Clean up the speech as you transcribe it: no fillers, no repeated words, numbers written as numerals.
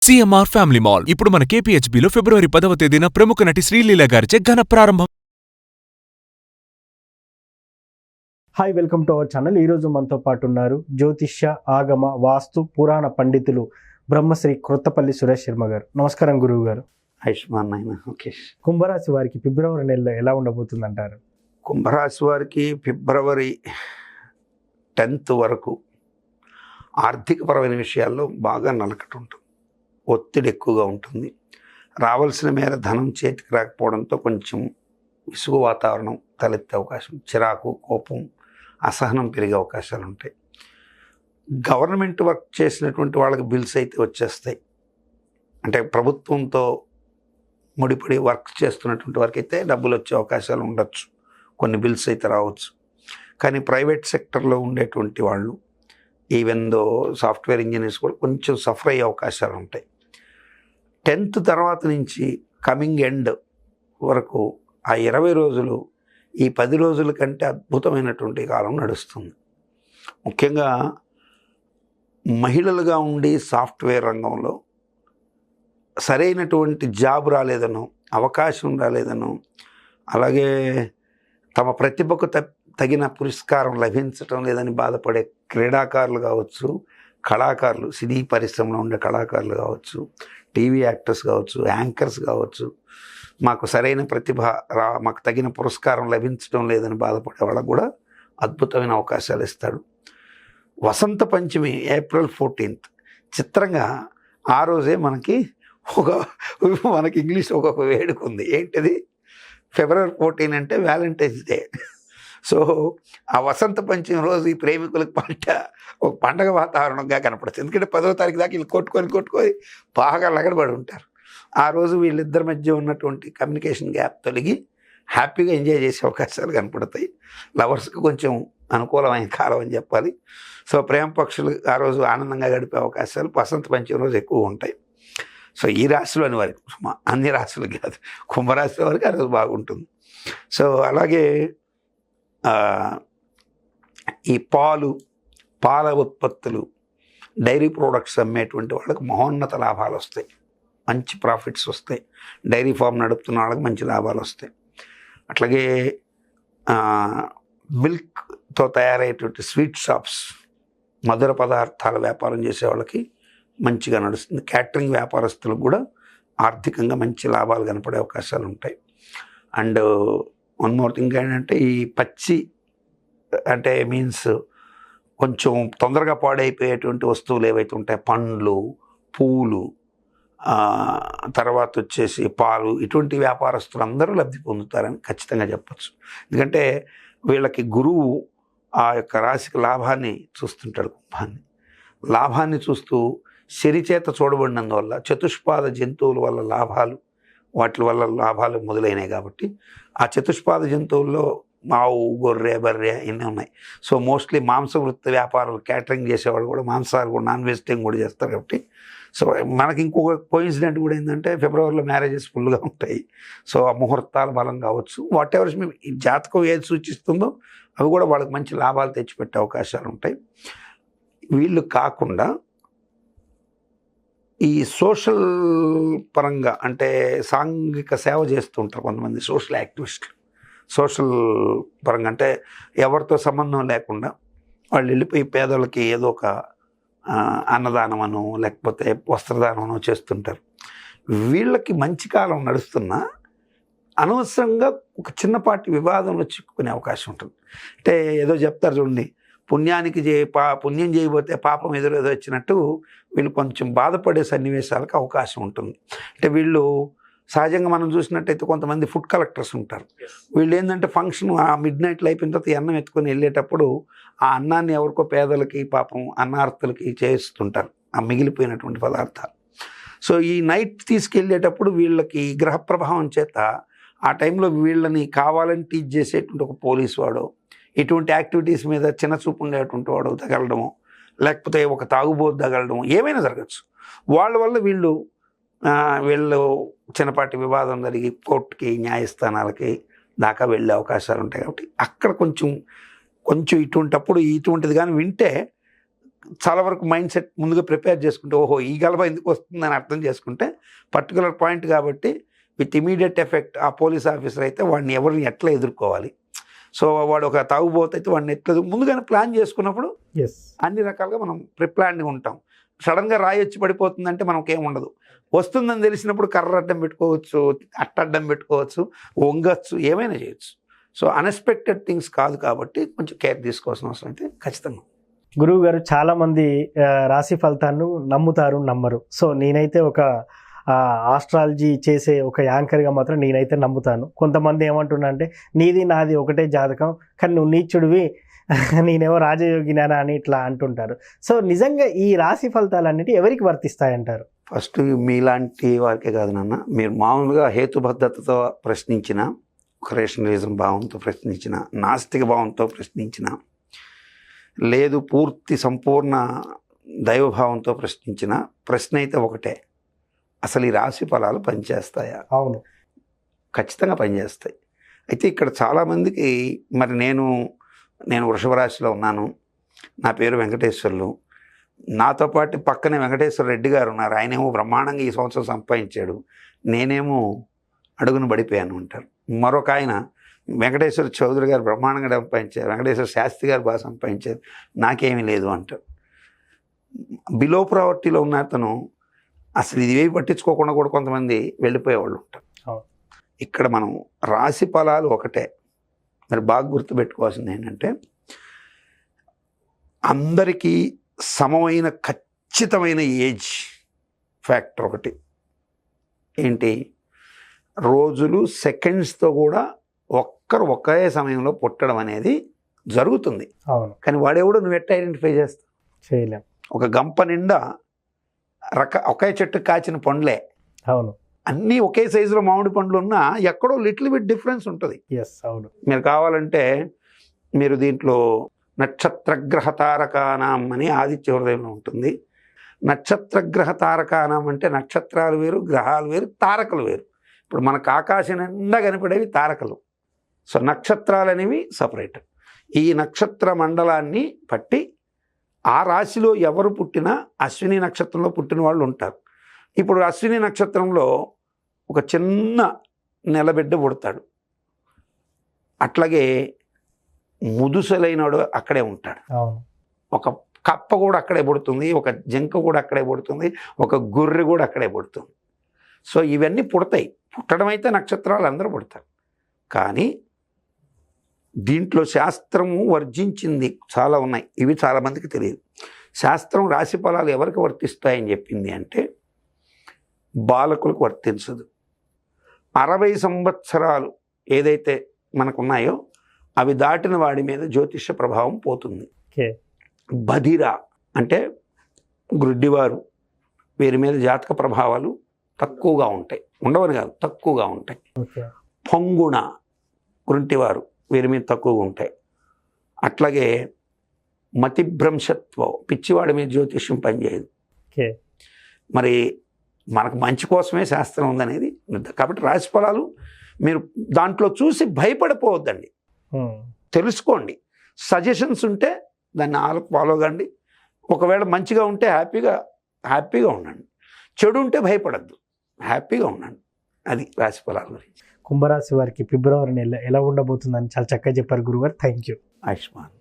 CMR family mall ఇప్పుడు మన కేపీహెచ్బీలో ఫిబ్రవరి 10వ తేదీన ప్రముఖ నటి శ్రీలీల గారిచే ఘన ప్రారంభం. Hi, welcome to our channel. ఈరోజు మనతో పాటు ఉన్నారు జ్యోతిష్య, ఆగమ, వాస్తు, పురాణ పండితులు బ్రహ్మశ్రీ క్రొత్తపల్లి సురేష్ శర్మ గారు. నమస్కారం గురువు గారు. ఆయుష్మాన్ నాయన. ఓకే. కుంభరాశి వారికి ఫిబ్రవరి నెలలో ఎలా ఉండబోతుంది అంటారు? కుంభరాశి వారికి ఫిబ్రవరి 10th వరకు ఆర్థికపరమైన విషయాల్లో బాగా నలకట ఉంటుంది, ఒత్తిడి ఎక్కువగా ఉంటుంది. రావాల్సిన మేర ధనం చేతికి రాకపోవడంతో కొంచెం విసుగు వాతావరణం తలెత్తే అవకాశం, చిరాకు, కోపం, అసహనం పెరిగే అవకాశాలు ఉంటాయి. గవర్నమెంట్ వర్క్ చేసినటువంటి వాళ్ళకి బిల్స్ అయితే వచ్చేస్తాయి. అంటే ప్రభుత్వంతో ముడిపడి వర్క్ చేస్తున్నటువంటి వారికి అయితే డబ్బులు వచ్చే అవకాశాలు ఉండొచ్చు, కొన్ని బిల్స్ అయితే రావచ్చు. కానీ ప్రైవేట్ సెక్టర్లో ఉండేటువంటి వాళ్ళు, ఈవెన్ దో సాఫ్ట్వేర్ ఇంజనీర్స్ కూడా కొంచెం సఫర్ అయ్యే అవకాశాలు ఉంటాయి. 10th తర్వాత నుంచి కమింగ్ ఎండ్ వరకు ఆ 20 రోజులు ఈ 10 రోజుల కంటే అద్భుతమైనటువంటి కాలం నడుస్తుంది. ముఖ్యంగా మహిళలుగా ఉండి సాఫ్ట్వేర్ రంగంలో సరైనటువంటి జాబ్ రాలేదనో, అవకాశం రాలేదనో, అలాగే తమ ప్రతిభకు తగిన పురస్కారం లభించటం లేదని బాధపడే క్రీడాకారులు కావచ్చు, కళాకారులు, సినీ పరిశ్రమలో ఉండే కళాకారులు కావచ్చు, టీవీ యాక్టర్స్ కావచ్చు, యాంకర్స్ కావచ్చు, మాకు సరైన ప్రతిభ మాకు తగిన పురస్కారం లభించడం లేదని బాధపడే వాళ్ళకు కూడా అద్భుతమైన అవకాశాలు ఇస్తాడు. వసంత పంచమి ఏప్రిల్ 14th. చిత్రంగా ఆ రోజే మనకి ఇంగ్లీష్ ఒక వేడుక ఉంది. ఏంటిది? ఫిబ్రవరి 14 అంటే వ్యాలంటైన్స్ డే. సో ఆ వసంత పంచమి రోజు ఈ ప్రేమికులకు ఒక పండగ వాతావరణంగా కనపడుతుంది. ఎందుకంటే 10వ తారీఖు దాకా వీళ్ళు కొట్టుకొని బాగా లగడబడి ఉంటారు. ఆ రోజు వీళ్ళిద్దరి మధ్య ఉన్నటువంటి కమ్యూనికేషన్ గ్యాప్ తొలగి హ్యాపీగా ఎంజాయ్ చేసే అవకాశాలు కనపడతాయి. లవర్స్కి కొంచెం అనుకూలమైన కాలం అని చెప్పాలి. సో ప్రేమ పక్షులు ఆ రోజు ఆనందంగా గడిపే అవకాశాలు వసంత పంచమి రోజు ఎక్కువ ఉంటాయి. సో ఈ రాశిలోని వారికి, అన్ని రాశులకు కాదు, కుంభరాశి వారికి ఆ రోజు బాగుంటుంది. సో అలాగే ఈ పాల ఉత్పత్తులు, డైరీ ప్రోడక్ట్స్ అమ్మేటువంటి వాళ్ళకి మహోన్నత లాభాలు వస్తాయి, మంచి ప్రాఫిట్స్ వస్తాయి. డైరీ ఫామ్ నడుపుతున్న వాళ్ళకి మంచి లాభాలు వస్తాయి. అట్లాగే మిల్క్తో తయారయ్యేటువంటి స్వీట్ షాప్స్, మధుర పదార్థాల వ్యాపారం చేసే వాళ్ళకి మంచిగా నడుస్తుంది. క్యాటరింగ్ వ్యాపారస్తులకు కూడా ఆర్థికంగా మంచి లాభాలు కనపడే అవకాశాలు ఉంటాయి. అండ్ వన్ మోర్ థింగ్ ఏంటంటే, ఈ పచ్చి అంటే మీన్స్ కొంచెం తొందరగా పాడైపోయేటువంటి వస్తువులు ఏవైతే ఉంటాయి, పండ్లు, పూలు, తర్వాత వచ్చేసి పాలు, ఇటువంటి వ్యాపారస్తులు అందరూ లబ్ధి పొందుతారని ఖచ్చితంగా చెప్పచ్చు. ఎందుకంటే వీళ్ళకి గురువు ఆ యొక్క రాశికి లాభాన్ని చూస్తుంటాడు, కుంభాన్ని. లాభాన్ని చూస్తూ శరిచేత చూడబడినందువల్ల చతుష్పాద జంతువుల వల్ల లాభాలు, వాటి వల్ల లాభాలు మొదలైనాయి. కాబట్టి ఆ చతుష్పాద జంతువుల్లో ఆవు, గొర్రె, బర్రె ఇన్ని ఉన్నాయి. సో మోస్ట్లీ మాంసవృత్తి వ్యాపారాలు, క్యాటరింగ్ చేసేవాళ్ళు కూడా మాంసాలు కూడా, నాన్ వెజిటేరియన్ కూడా చేస్తారు. కాబట్టి సో మనకి ఇంకొక కోయిన్సిడెంట్ కూడా ఏంటంటే, ఫిబ్రవరిలో మ్యారేజెస్ ఫుల్గా ఉంటాయి. సో ఆ ముహూర్తాల బలం కావచ్చు, వాట్ ఎవర్ ఈ జాతకం ఏది సూచిస్తుందో అవి కూడా వాళ్ళకి మంచి లాభాలు తెచ్చిపెట్టే అవకాశాలు ఉంటాయి. వీళ్ళు కాకుండా ఈ సోషల్ పరంగా, అంటే సాంఘిక సేవ చేస్తుంటారు కొంతమంది సోషల్ యాక్టివిస్టులు. సోషల్ పరంగా అంటే ఎవరితో సంబంధం లేకుండా వాళ్ళు వెళ్ళిపోయి పేదలకి ఏదో ఒక అన్నదానమనో లేకపోతే వస్త్రదానమనో చేస్తుంటారు. వీళ్ళకి మంచి కాలం నడుస్తున్నా అనవసరంగా ఒక చిన్నపాటి వివాదంలో చిక్కుకునే అవకాశం ఉంటుంది. అంటే ఏదో చెప్తారు చూడండి, పుణ్యం చేయబోతే పాపం ఏదో వచ్చినట్టు వీళ్ళు కొంచెం బాధపడే సన్నివేశాలకు అవకాశం ఉంటుంది. అంటే వీళ్ళు సహజంగా మనం చూసినట్టయితే కొంతమంది ఫుడ్ కలెక్టర్స్ ఉంటారు. వీళ్ళు ఏంటంటే ఫంక్షన్ ఆ మిడ్నైట్లో అయిపోయిన తర్వాత అన్నం ఎత్తుకొని వెళ్ళేటప్పుడు ఆ అన్నాన్ని ఎవరికో పేదలకి, పాపం అన్నార్థులకి చేస్తుంటారు ఆ మిగిలిపోయినటువంటి పదార్థాలు. సో ఈ నైట్ తీసుకెళ్ళేటప్పుడు వీళ్ళకి గ్రహ ప్రభావం చేత ఆ టైంలో వీళ్ళని కావాలని టీచ్ చేసేటువంటి ఒక పోలీసు వాడు, ఇటువంటి యాక్టివిటీస్ మీద చిన్న చూపు ఉండేటువంటి వాడు తగలడము, లేకపోతే ఒక తాగుబోతు తగలడము, ఏమైనా జరగచ్చు. వాళ్ళ వల్ల వీళ్ళు చిన్నపాటి వివాదం జరిగి కోర్టుకి, న్యాయస్థానాలకి దాకా వెళ్ళే అవకాశాలు ఉంటాయి. కాబట్టి అక్కడ కొంచెం ఇటువంటిది కానీ వింటే చాలా వరకు మైండ్ సెట్ ముందుగా ప్రిపేర్ చేసుకుంటే ఓహో ఈ గలబ ఎందుకు వస్తుందని అర్థం చేసుకుంటే పర్టికులర్ పాయింట్ కాబట్టి విత్ ఇమీడియట్ ఎఫెక్ట్ ఆ పోలీస్ ఆఫీసర్ అయితే వాడిని ఎవరిని ఎట్లా ఎదుర్కోవాలి, సో వాడు ఒక తాగుబోతు అయితే వాడిని ఎట్లా ముందుగానే ప్లాన్ చేసుకున్నప్పుడు ఎస్ అన్ని రకాలుగా మనం ప్రిప్లాన్గా ఉంటాం. సడన్గా రాయి వచ్చి పడిపోతుందంటే మనకేం ఉండదు. వస్తుందని తెలిసినప్పుడు కర్ర అడ్డం పెట్టుకోవచ్చు, అడ్డం పెట్టుకోవచ్చు, వంగచ్చు, ఏమైనా చేయొచ్చు. సో అన్ఎక్స్పెక్టెడ్ థింగ్స్ కాదు కాబట్టి కొంచెం కేర్ తీసుకోవాల్సిన అవసరం అయితే ఖచ్చితంగా. గురువు గారు చాలా మంది రాశి ఫలితాలను నమ్ముతారు, నమ్మరు. సో నేనైతే ఒక ఆస్ట్రాలజీ చేసే ఒక యాంకర్గా మాత్రం నేనైతే నమ్ముతాను. కొంతమంది ఏమంటున్నా అంటే నీది నాది ఒకటే జాతకం, కానీ నువ్వు నీచుడివి, నేనేమో రాజయోగినా అని ఇట్లా అంటుంటారు. సో నిజంగా ఈ రాశి ఫలితాలన్నిటి ఎవరికి వర్తిస్తాయంటారు? ఫస్ట్ మీలాంటి వారికే కాదు నాన్న, మీరు మామూలుగా హేతుబద్ధతతో ప్రశ్నించిన, ఒక రేషనలిజం భావంతో ప్రశ్నించిన, నాస్తిక భావంతో ప్రశ్నించిన, లేదు పూర్తి సంపూర్ణ దైవభావంతో ప్రశ్నించిన ప్రశ్న అయితే ఒకటే, అసలు ఈ రాశి ఫలాలు పనిచేస్తాయా? అవును, ఖచ్చితంగా పనిచేస్తాయి. అయితే ఇక్కడ చాలామందికి మరి నేను వృషభ రాశిలో ఉన్నాను, నా పేరు వెంకటేశ్వర్లు, నాతో పాటు పక్కనే వెంకటేశ్వర రెడ్డి గారు ఉన్నారు, ఆయనేమో బ్రహ్మాండంగా ఈ సంవత్సరం సంపాదించాడు, నేనేమో అడుగును పడిపోయాను అంటారు. మరొక ఆయన వెంకటేశ్వర చౌదరి గారు బ్రహ్మాండంగా సంపాదించారు, వెంకటేశ్వర శాస్త్రి గారు బాగా సంపాదించారు, నాకేమీ లేదు అంటారు. బిలో ప్రావర్టీలో ఉన్న అతను అసలు ఇది ఏవి పట్టించుకోకుండా కూడా కొంతమంది వెళ్ళిపోయేవాళ్ళు ఉంటారు. ఇక్కడ మనం రాశి ఫలాలు ఒకటే, మరి బాగా గుర్తుపెట్టుకోవాల్సింది ఏంటంటే అందరికీ సమమైన ఖచ్చితమైన ఏజ్ ఫ్యాక్టర్ ఒకటి ఏంటి, రోజులు సెకండ్స్తో కూడా ఒకే సమయంలో పుట్టడం అనేది జరుగుతుంది. అవును, కానీ వాడెవడో నువ్వు ఎట్లా ఐడెంటిఫై చేస్తావు? చేయలేం. ఒక గంప నిండా ఒకే చెట్టు కాచిన పండ్లే, అవును, అన్నీ ఒకే సైజులో మామిడి పండ్లు ఉన్నా ఎక్కడో లిటిల్ బిట్ డిఫరెన్స్ ఉంటుంది. ఎస్, అవును. మీరు కావాలంటే మీరు దీంట్లో నక్షత్రగ్రహ తారకానాం అని ఆదిత్య హృదయంలో ఉంటుంది. నక్షత్రగ్రహ తారకానాం అంటే నక్షత్రాలు వేరు, గ్రహాలు వేరు, తారకలు వేరు. ఇప్పుడు మనకు ఆకాశం నిండా కనపడేవి తారకలు, సో నక్షత్రాలు అనేవి సపరేట్. ఈ నక్షత్ర మండలాన్ని పట్టి ఆ రాశిలో ఎవరు పుట్టినా అశ్విని నక్షత్రంలో పుట్టిన వాళ్ళు ఉంటారు. ఇప్పుడు అశ్విని నక్షత్రంలో ఒక చిన్న నెలబిడ్డ పుడతాడు, అట్లాగే ముదుసలైనడు అక్కడే ఉంటాడు, ఒక కప్ప కూడా అక్కడే పుడుతుంది, ఒక జింక కూడా అక్కడే పుడుతుంది, ఒక గొర్రె కూడా అక్కడే పుడుతుంది. సో ఇవన్నీ పుడతాయి. పుట్టడం అయితే నక్షత్రాలు అందరూ పుడతారు, కానీ దీంట్లో శాస్త్రము వర్జించింది చాలా ఉన్నాయి, ఇవి చాలామందికి తెలియదు. శాస్త్రం రాశి ఫలాలు ఎవరికి వర్తిస్తాయని చెప్పింది అంటే బాలకులకు వర్తించదు. 60 సంవత్సరాలు ఏదైతే మనకున్నాయో అవి దాటిన వాడి మీద జ్యోతిష ప్రభావం పోతుంది. బధిర అంటే గ్రుడ్డివారు, వీరి మీద జాతక ప్రభావాలు తక్కువగా ఉంటాయి, ఉండవని కాదు తక్కువగా ఉంటాయి. పొంగుణ గుంటివారు, వీరి మీద తక్కువగా ఉంటాయి. అట్లాగే మతిభ్రంశత్వం, పిచ్చివాడి మీద జ్యోతిష్యం పనిచేయదు. మరి మనకు మంచి కోసమే శాస్త్రం ఉందనేది. కాబట్టి రాశి ఫలాలు మీరు దాంట్లో చూసి భయపడిపోవద్దండి, తెలుసుకోండి. సజెషన్స్ ఉంటే దాన్ని ఫాలో కండి. ఒకవేళ మంచిగా ఉంటే హ్యాపీగా ఉండండి, చెడు ఉంటే భయపడద్దు, హ్యాపీగా ఉండండి. అది రాశి ఫలాల గురించి. కుంభరాశి వారికి ఫిబ్రవరి నెల ఎలా ఉండబోతుందని చాలా చక్కగా చెప్పారు గురుగారు. Thank you. ఆయుష్మాన్.